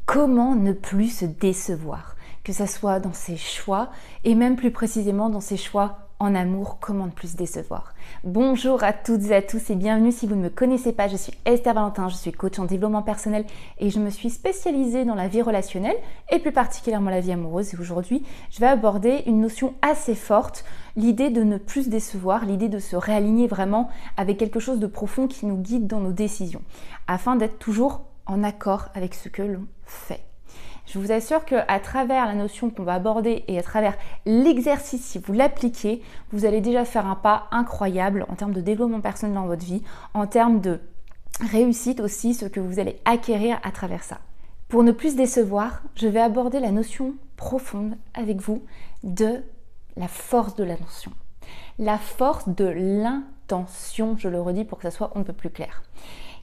Comment ne plus se décevoir, que ce soit dans ses choix et même plus précisément dans ses choix en amour, comment ne plus se décevoir. Bonjour à toutes et à tous et bienvenue si vous ne me connaissez pas, je suis Esther Valentin, je suis coach en développement personnel et je me suis spécialisée dans la vie relationnelle et plus particulièrement la vie amoureuse. Et aujourd'hui, je vais aborder une notion assez forte, l'idée de ne plus se décevoir, l'idée de se réaligner vraiment avec quelque chose de profond qui nous guide dans nos décisions, afin d'être toujours en accord avec ce que l'on fait. Je vous assure qu'à travers la notion qu'on va aborder et à travers l'exercice, si vous l'appliquez, vous allez déjà faire un pas incroyable en termes de développement personnel dans votre vie, en termes de réussite aussi, ce que vous allez acquérir à travers ça. Pour ne plus se décevoir, je vais aborder la notion profonde avec vous de la force de l'attention. La force de l'intention, je le redis pour que ça soit un peu plus clair.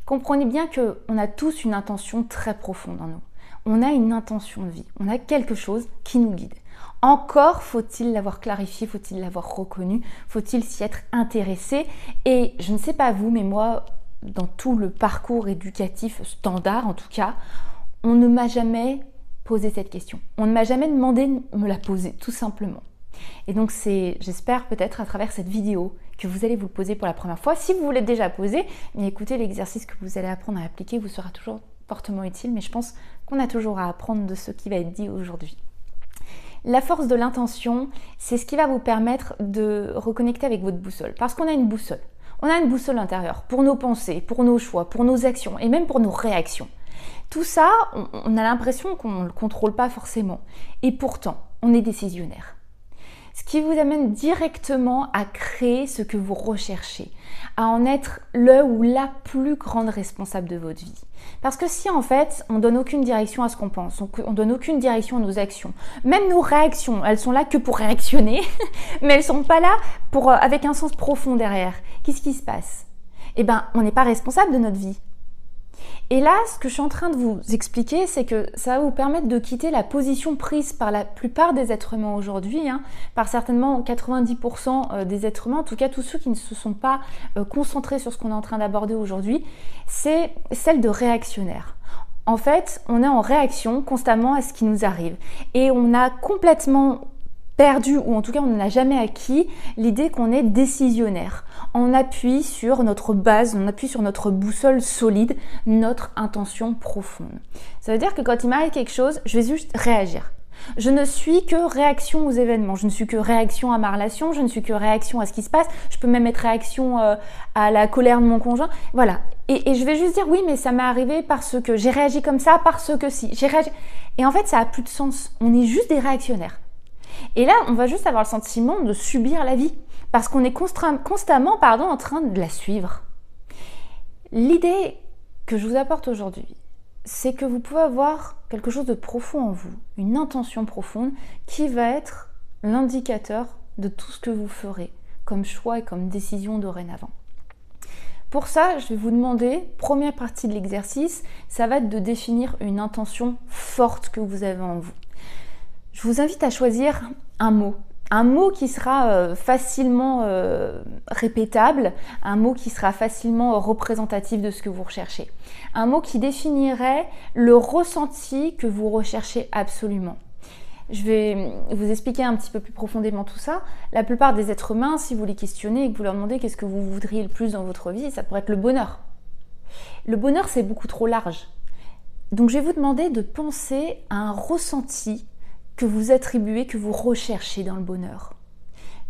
Comprenez bien qu'on a tous une intention très profonde en nous. On a une intention de vie, on a quelque chose qui nous guide. Encore faut-il l'avoir clarifié, faut-il l'avoir reconnu, faut-il s'y être intéressé. Et je ne sais pas vous, mais moi, dans tout le parcours éducatif standard en tout cas, on ne m'a jamais posé cette question. On ne m'a jamais demandé de me la poser, tout simplement. Et donc j'espère peut-être à travers cette vidéo que vous allez vous le poser pour la première fois. Si vous l'êtes déjà posé, mais écoutez, l'exercice que vous allez apprendre à appliquer vous sera toujours fortement utile, mais je pense qu'on a toujours à apprendre de ce qui va être dit aujourd'hui. La force de l'intention, c'est ce qui va vous permettre de reconnecter avec votre boussole, parce qu'on a une boussole. On a une boussole intérieure pour nos pensées, pour nos choix, pour nos actions et même pour nos réactions. Tout ça, on a l'impression qu'on ne le contrôle pas forcément. Et pourtant, on est décisionnaire. Ce qui vous amène directement à créer ce que vous recherchez, à en être le ou la plus grande responsable de votre vie. Parce que si en fait, on donne aucune direction à ce qu'on pense, on donne aucune direction à nos actions, même nos réactions, elles sont là que pour réactionner, mais elles sont pas là avec un sens profond derrière. Qu'est-ce qui se passe? Eh bien, on n'est pas responsable de notre vie. Et là, ce que je suis en train de vous expliquer, c'est que ça va vous permettre de quitter la position prise par la plupart des êtres humains aujourd'hui, par certainement 90% des êtres humains, en tout cas tous ceux qui ne se sont pas concentrés sur ce qu'on est en train d'aborder aujourd'hui, c'est celle de réactionnaire. En fait, on est en réaction constamment à ce qui nous arrive et on a complètement perdu, ou en tout cas on n'a jamais acquis l'idée qu'on est décisionnaire. On appuie sur notre base, on appuie sur notre boussole solide, notre intention profonde. Ça veut dire que quand il m'arrive quelque chose, je vais juste réagir. Je ne suis que réaction aux événements, je ne suis que réaction à ma relation, je ne suis que réaction à ce qui se passe, je peux même être réaction à la colère de mon conjoint, voilà. Et je vais juste dire oui, mais ça m'est arrivé parce que j'ai réagi comme ça, parce que si, j'ai réagi. Et en fait, ça n'a plus de sens, on est juste des réactionnaires. Et là, on va juste avoir le sentiment de subir la vie parce qu'on est constamment en train de la suivre. L'idée que je vous apporte aujourd'hui, c'est que vous pouvez avoir quelque chose de profond en vous, une intention profonde qui va être l'indicateur de tout ce que vous ferez comme choix et comme décision dorénavant. Pour ça, je vais vous demander, première partie de l'exercice, ça va être de définir une intention forte que vous avez en vous. Je vous invite à choisir un mot qui sera facilement répétable, un mot qui sera facilement représentatif de ce que vous recherchez, un mot qui définirait le ressenti que vous recherchez absolument. Je vais vous expliquer un petit peu plus profondément tout ça. La plupart des êtres humains, si vous les questionnez et que vous leur demandez qu'est-ce que vous voudriez le plus dans votre vie, ça pourrait être le bonheur. Le bonheur, c'est beaucoup trop large. Donc je vais vous demander de penser à un ressenti que vous attribuez, que vous recherchez dans le bonheur.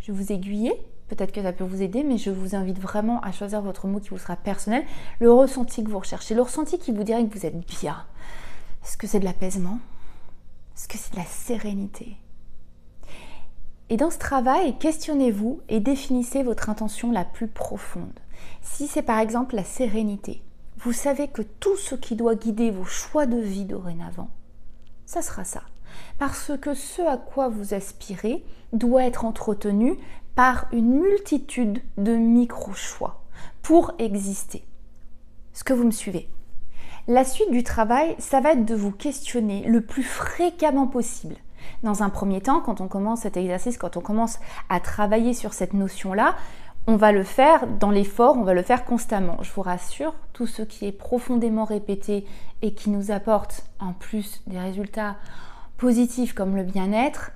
Je vais vous aiguiller, peut-être que ça peut vous aider, mais je vous invite vraiment à choisir votre mot qui vous sera personnel, le ressenti que vous recherchez, le ressenti qui vous dirait que vous êtes bien. Est-ce que c'est de l'apaisement? Est-ce que c'est de la sérénité? Et dans ce travail, questionnez-vous et définissez votre intention la plus profonde. Si c'est par exemple la sérénité, vous savez que tout ce qui doit guider vos choix de vie dorénavant, ça sera ça. Parce que ce à quoi vous aspirez doit être entretenu par une multitude de micro-choix pour exister. Est-ce que vous me suivez? La suite du travail, ça va être de vous questionner le plus fréquemment possible. Dans un premier temps, quand on commence cet exercice, quand on commence à travailler sur cette notion-là, on va le faire dans l'effort, on va le faire constamment. Je vous rassure, tout ce qui est profondément répété et qui nous apporte en plus des résultats positifs comme le bien-être,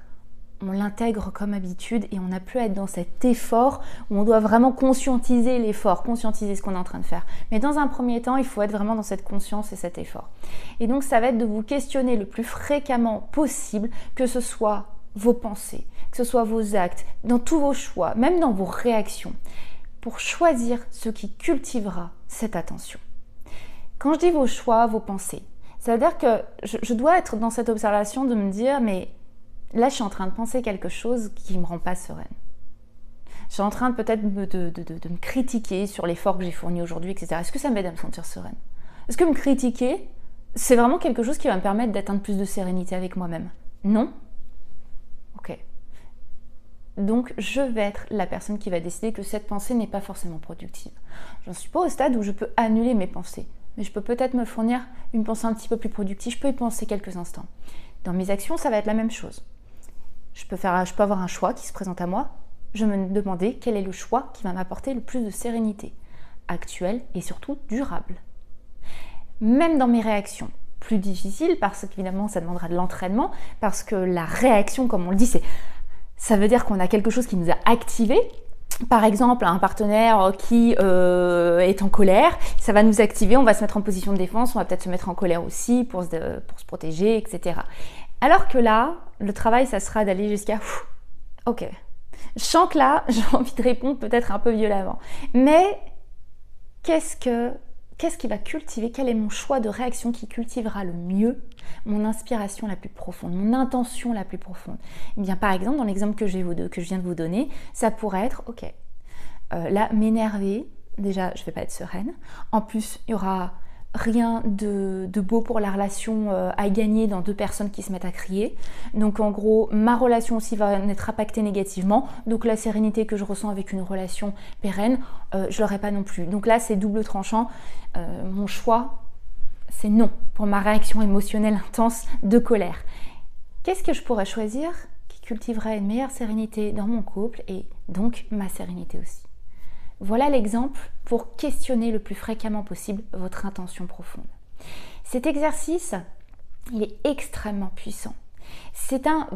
on l'intègre comme habitude et on n'a plus à être dans cet effort où on doit vraiment conscientiser l'effort, conscientiser ce qu'on est en train de faire. Mais dans un premier temps, il faut être vraiment dans cette conscience et cet effort. Et donc ça va être de vous questionner le plus fréquemment possible, que ce soit vos pensées, que ce soit vos actes, dans tous vos choix, même dans vos réactions, pour choisir ce qui cultivera cette attention. Quand je dis vos choix, vos pensées, ça veut dire que je dois être dans cette observation de me dire, mais là je suis en train de penser quelque chose qui ne me rend pas sereine. Je suis en train peut-être de me critiquer sur l'effort que j'ai fourni aujourd'hui, etc. Est-ce que ça m'aide à me sentir sereine? Est-ce que me critiquer, c'est vraiment quelque chose qui va me permettre d'atteindre plus de sérénité avec moi-même? Non? Ok. Donc, je vais être la personne qui va décider que cette pensée n'est pas forcément productive. Je n'en suis pas au stade où je peux annuler mes pensées, mais je peux peut-être me fournir une pensée un petit peu plus productive. Je peux y penser quelques instants. Dans mes actions, ça va être la même chose. Je peux avoir un choix qui se présente à moi. Je vais me demander quel est le choix qui va m'apporter le plus de sérénité, actuelle et surtout durable. Même dans mes réactions, plus difficiles parce qu'évidemment, ça demandera de l'entraînement, parce que la réaction, comme on le dit, ça veut dire qu'on a quelque chose qui nous a activé. Par exemple, un partenaire qui est en colère, ça va nous activer, on va se mettre en position de défense, on va peut-être se mettre en colère aussi pour se protéger, etc. Alors que là, le travail, ça sera d'aller jusqu'à « Ok, je sens que là, j'ai envie de répondre peut-être un peu violemment. Mais qu'est-ce qui va cultiver? Quel est mon choix de réaction qui cultivera le mieux mon inspiration la plus profonde, mon intention la plus profonde? Eh bien, par exemple, dans l'exemple que je viens de vous donner, ça pourrait être, ok, là, m'énerver, déjà, je ne vais pas être sereine. En plus, il y aura rien de beau pour la relation à gagner dans deux personnes qui se mettent à crier. Donc en gros, ma relation aussi va être impactée négativement. Donc la sérénité que je ressens avec une relation pérenne, je l'aurai pas non plus. Donc là, c'est double tranchant. Mon choix, c'est non pour ma réaction émotionnelle intense de colère. Qu'est-ce que je pourrais choisir qui cultiverait une meilleure sérénité dans mon couple et donc ma sérénité aussi? Voilà l'exemple pour questionner le plus fréquemment possible votre intention profonde. Cet exercice, il est extrêmement puissant. C'est un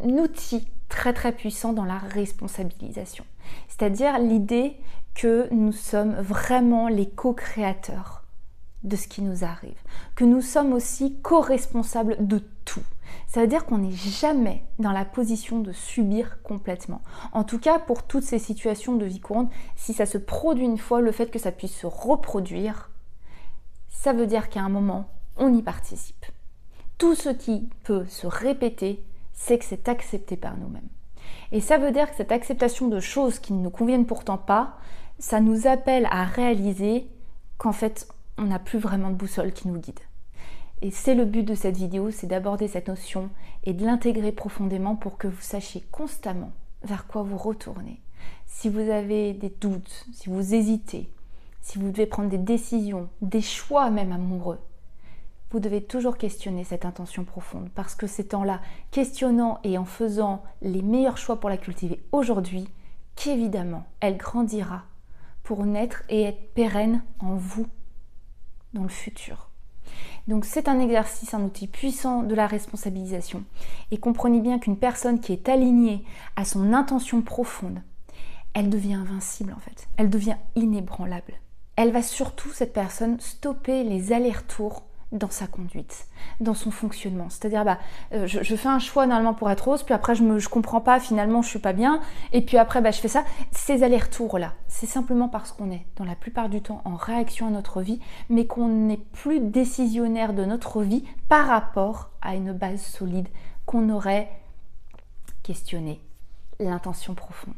outil très très puissant dans la responsabilisation. C'est-à-dire l'idée que nous sommes vraiment les co-créateurs de ce qui nous arrive, que nous sommes aussi co-responsables de tout. Ça veut dire qu'on n'est jamais dans la position de subir complètement. En tout cas, pour toutes ces situations de vie courante, si ça se produit une fois, le fait que ça puisse se reproduire, ça veut dire qu'à un moment, on y participe. Tout ce qui peut se répéter, c'est que c'est accepté par nous-mêmes. Et ça veut dire que cette acceptation de choses qui ne nous conviennent pourtant pas, ça nous appelle à réaliser qu'en fait, on n'a plus vraiment de boussole qui nous guide. Et c'est le but de cette vidéo, c'est d'aborder cette notion et de l'intégrer profondément pour que vous sachiez constamment vers quoi vous retournez. Si vous avez des doutes, si vous hésitez, si vous devez prendre des décisions, des choix même amoureux, vous devez toujours questionner cette intention profonde parce que c'est en la questionnant et en faisant les meilleurs choix pour la cultiver aujourd'hui qu'évidemment elle grandira pour naître et être pérenne en vous dans le futur. Donc c'est un exercice, un outil puissant de la responsabilisation. Et comprenez bien qu'une personne qui est alignée à son intention profonde, elle devient invincible en fait. Elle devient inébranlable. Elle va surtout, cette personne, stopper les allers-retours dans sa conduite, dans son fonctionnement. C'est-à-dire, je fais un choix normalement pour être rose, puis après je comprends pas, finalement je suis pas bien, et puis après je fais ça. Ces allers-retours-là, c'est simplement parce qu'on est, dans la plupart du temps, en réaction à notre vie, mais qu'on n'est plus décisionnaire de notre vie par rapport à une base solide qu'on aurait questionné, l'intention profonde.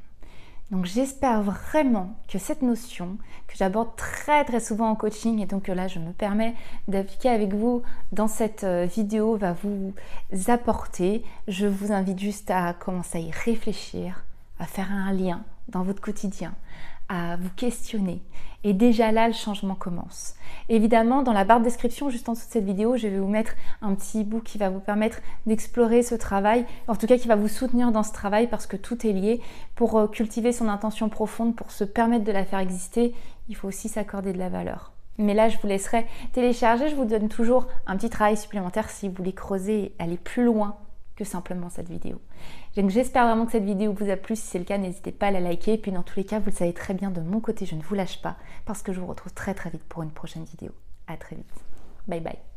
Donc j'espère vraiment que cette notion que j'aborde très très souvent en coaching et donc là je me permets d'appliquer avec vous dans cette vidéo va vous apporter. Je vous invite juste à commencer à y réfléchir, à faire un lien dans votre quotidien, à vous questionner. Et déjà là, le changement commence. Évidemment, dans la barre de description, juste en dessous de cette vidéo, je vais vous mettre un petit e-book qui va vous permettre d'explorer ce travail, en tout cas qui va vous soutenir dans ce travail parce que tout est lié. Pour cultiver son intention profonde, pour se permettre de la faire exister, il faut aussi s'accorder de la valeur. Mais là, je vous laisserai télécharger. Je vous donne toujours un petit travail supplémentaire si vous voulez creuser et aller plus loin que simplement cette vidéo. Donc j'espère vraiment que cette vidéo vous a plu. Si c'est le cas, n'hésitez pas à la liker. Et puis dans tous les cas, vous le savez très bien, de mon côté, je ne vous lâche pas parce que je vous retrouve très très vite pour une prochaine vidéo. À très vite. Bye bye.